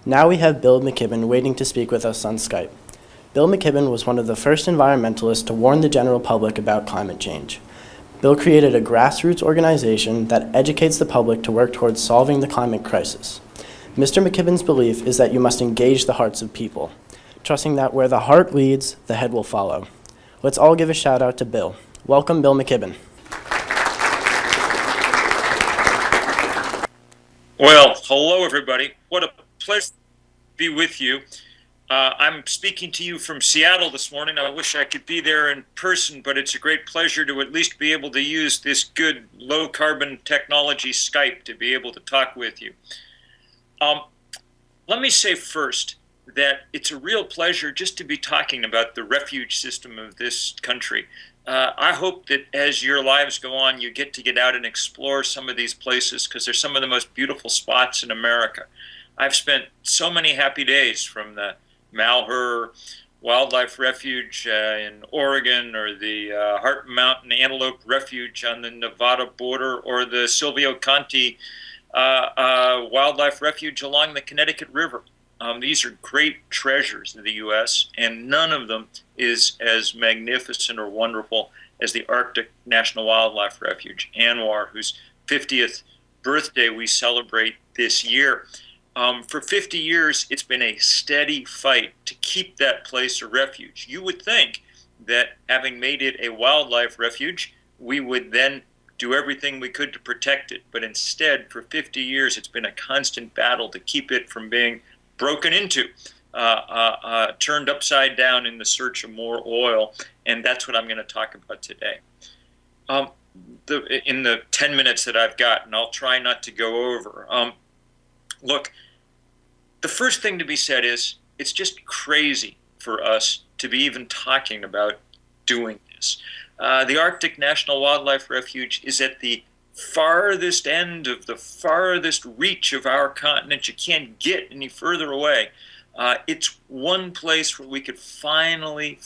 Now we have Bill McKibben waiting to speak with us on Skype. Bill McKibben was one of the first environmentalists to warn the general public about climate change. Bill created a grassroots organization that educates the public to work towards solving the climate crisis. Mr. McKibben's belief is that you must engage the hearts of people, trusting that where the heart leads, the head will follow. Let's all give a shout out to Bill. Welcome, Bill McKibben. Well, hello everybody. What a pleasure to be with you. I'm speaking to you from Seattle this morning. I wish I could be there in person, but it's a great pleasure to at least be able to use this good low-carbon technology Skype to be able to talk with you. Let me say first that it's a real pleasure just to be talking about the refuge system of this country. I hope that as your lives go on, you get out and explore some of these places because they're some of the most beautiful spots in America. I've spent so many happy days from the Malheur Wildlife Refuge in Oregon, or the Heart Mountain Antelope Refuge on the Nevada border, or the Silvio Conti Wildlife Refuge along the Connecticut River. These are great treasures of the U.S., and none of them is as magnificent or wonderful as the Arctic National Wildlife Refuge, ANWR, whose 50th birthday we celebrate this year. For 50 years, it's been a steady fight to keep that place a refuge. You would think that having made it a wildlife refuge, we would then do everything we could to protect it. But instead, for 50 years, it's been a constant battle to keep it from being broken into, turned upside down in the search of more oil. And that's what I'm going to talk about today. In the 10 minutes that I've got, and I'll try not to go over. Look, the first thing to be said is it's just crazy for us to be even talking about doing this. The Arctic National Wildlife Refuge is at the farthest end of the farthest reach of our continent. You can't get any further away. It's one place where we could finally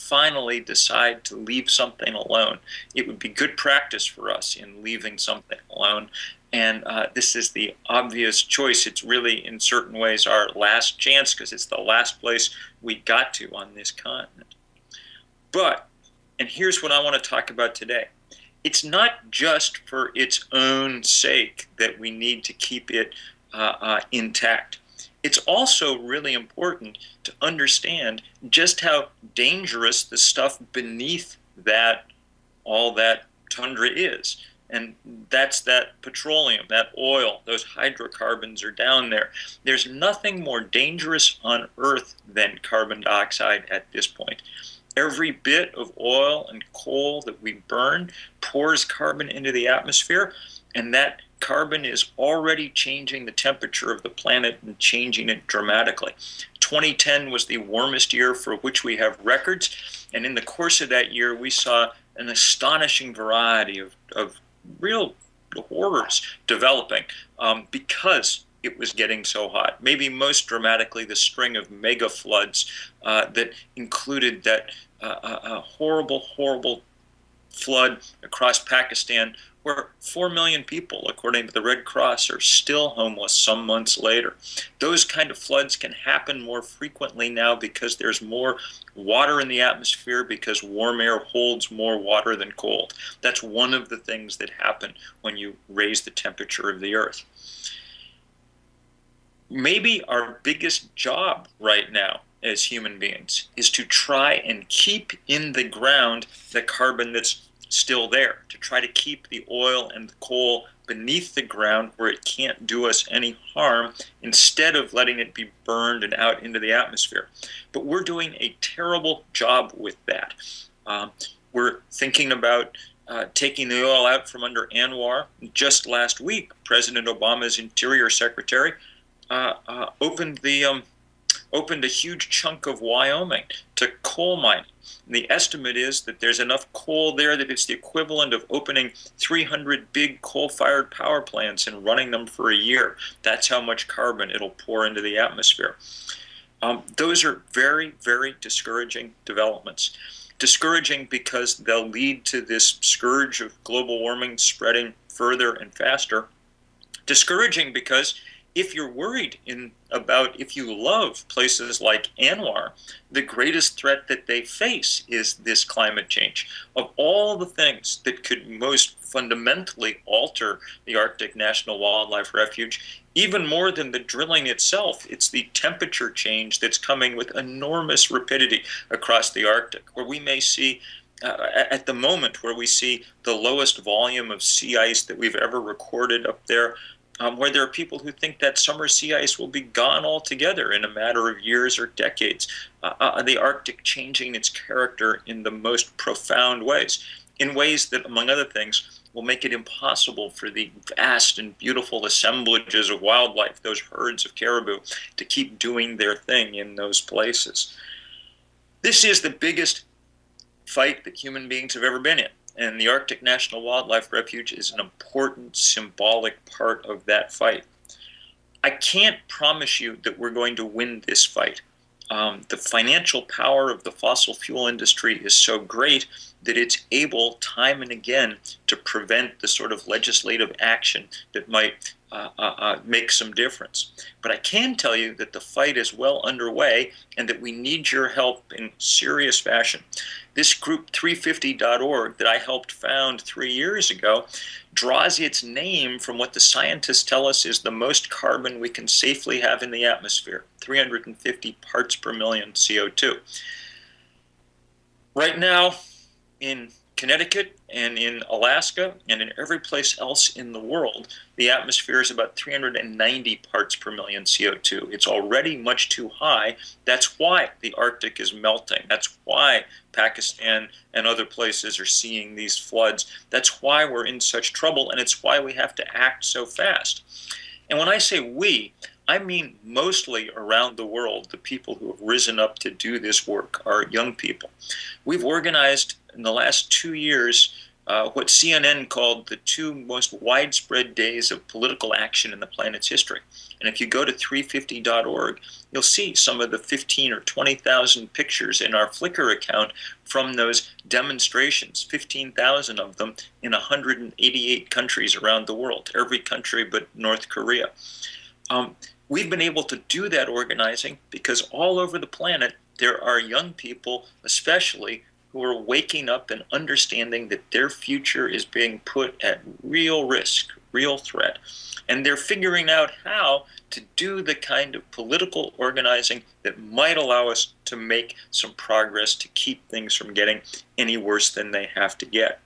decide to leave something alone. It would be good practice for us in leaving something alone. And this is the obvious choice. It's really, in certain ways, our last chance because it's the last place we got to on this continent. But, and here's what I want to talk about today. It's not just for its own sake that we need to keep it intact. It's also really important to understand just how dangerous the stuff beneath that, all that tundra is. And that's that petroleum, that oil, those hydrocarbons are down there. There's nothing more dangerous on Earth than carbon dioxide at this point. Every bit of oil and coal that we burn pours carbon into the atmosphere, and that carbon is already changing the temperature of the planet and changing it dramatically. 2010 was the warmest year for which we have records, and in the course of that year we saw an astonishing variety of real horrors developing because it was getting so hot. Maybe most dramatically the string of mega floods that included that horrible flood across Pakistan where 4 million people, according to the Red Cross, are still homeless some months later. Those kind of floods can happen more frequently now because there's more water in the atmosphere, because warm air holds more water than cold. That's one of the things that happen when you raise the temperature of the Earth. Maybe our biggest job right now as human beings is to try and keep in the ground the carbon that's still there, to try to keep the oil and the coal beneath the ground where it can't do us any harm, instead of letting it be burned and out into the atmosphere. But we're doing a terrible job with that. We're thinking about taking the oil out from under ANWR. Just last week, President Obama's Interior Secretary opened a huge chunk of Wyoming to coal mining. And the estimate is that there's enough coal there that it's the equivalent of opening 300 big coal-fired power plants and running them for a year. That's how much carbon it'll pour into the atmosphere. Those are very discouraging developments. Discouraging because they'll lead to this scourge of global warming spreading further and faster. Discouraging because if you're worried about if you love places like Anwar, the greatest threat that they face is this climate change. Of all the things that could most fundamentally alter the Arctic National Wildlife Refuge, even more than the drilling itself, it's the temperature change that's coming with enormous rapidity across the Arctic, where we may see at the moment where we see the lowest volume of sea ice that we've ever recorded up there, where there are people who think that summer sea ice will be gone altogether in a matter of years or decades. The Arctic changing its character in the most profound ways, in ways that, among other things, will make it impossible for the vast and beautiful assemblages of wildlife, those herds of caribou, to keep doing their thing in those places. This is the biggest fight that human beings have ever been in. And the Arctic National Wildlife Refuge is an important symbolic part of that fight. I can't promise you that we're going to win this fight. The financial power of the fossil fuel industry is so great that it's able time and again to prevent the sort of legislative action that might make some difference. But I can tell you that the fight is well underway and that we need your help in serious fashion. This group 350.org that I helped found 3 years ago draws its name from what the scientists tell us is the most carbon we can safely have in the atmosphere, 350 parts per million CO2. Right now, in Connecticut and in Alaska and in every place else in the world, the atmosphere is about 390 parts per million CO2. It's already much too high. That's why the Arctic is melting. That's why Pakistan and other places are seeing these floods. That's why we're in such trouble, and it's why we have to act so fast. And when I say we, I mean mostly around the world, the people who have risen up to do this work are young people. We've organized in the last 2 years what CNN called the 2 most widespread days of political action in the planet's history. And if you go to 350.org, you'll see some of the 15 or 20,000 pictures in our Flickr account from those demonstrations, 15,000 of them in 188 countries around the world, every country but North Korea. We've been able to do that organizing because all over the planet there are young people, especially, who are waking up and understanding that their future is being put at real risk, real threat. And they're figuring out how to do the kind of political organizing that might allow us to make some progress to keep things from getting any worse than they have to get.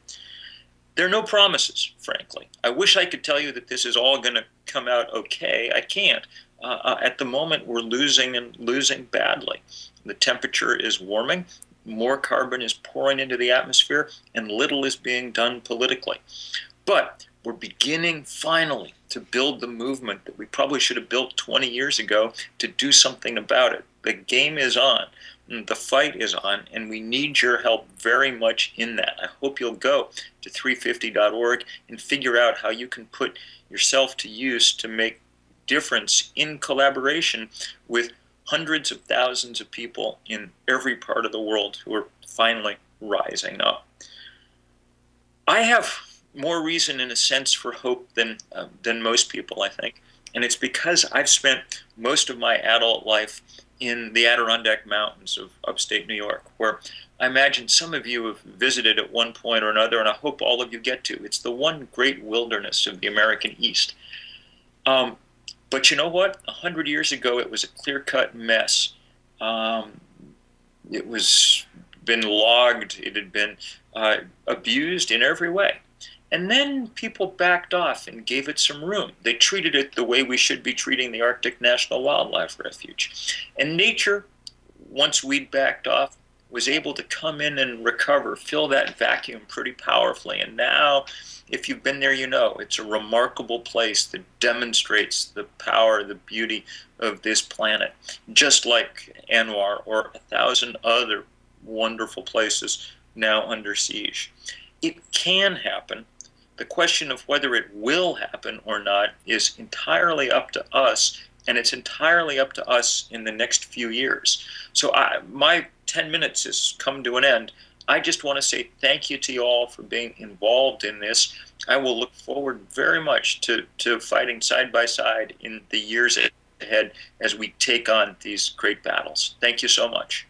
There are no promises, frankly. I wish I could tell you that this is all going to come out okay. I can't. At the moment, we're losing and losing badly. The temperature is warming. More carbon is pouring into the atmosphere, and little is being done politically. But we're beginning finally to build the movement that we probably should have built 20 years ago to do something about it. The game is on, the fight is on, and we need your help very much in that. I hope you'll go to 350.org and figure out how you can put yourself to use to make difference in collaboration with hundreds of thousands of people in every part of the world who are finally rising up. I have more reason, in a sense, for hope than most people, I think. And it's because I've spent most of my adult life in the Adirondack Mountains of upstate New York, where I imagine some of you have visited at one point or another, and I hope all of you get to. It's the one great wilderness of the American East. But you know what? 100 years ago, it was a clear-cut mess. It was been logged. It had been abused in every way. And then people backed off and gave it some room. They treated it the way we should be treating the Arctic National Wildlife Refuge. And nature, once we'd backed off, was able to come in and recover, fill that vacuum pretty powerfully. And now, if you've been there, you know it's a remarkable place that demonstrates the power, the beauty of this planet, just like Anwar or 1,000 other wonderful places now under siege. It can happen. The question of whether it will happen or not is entirely up to us, and it's entirely up to us in the next few years. So my 10 minutes has come to an end. I just want to say thank you to you all for being involved in this. I will look forward very much to fighting side by side in the years ahead as we take on these great battles. Thank you so much.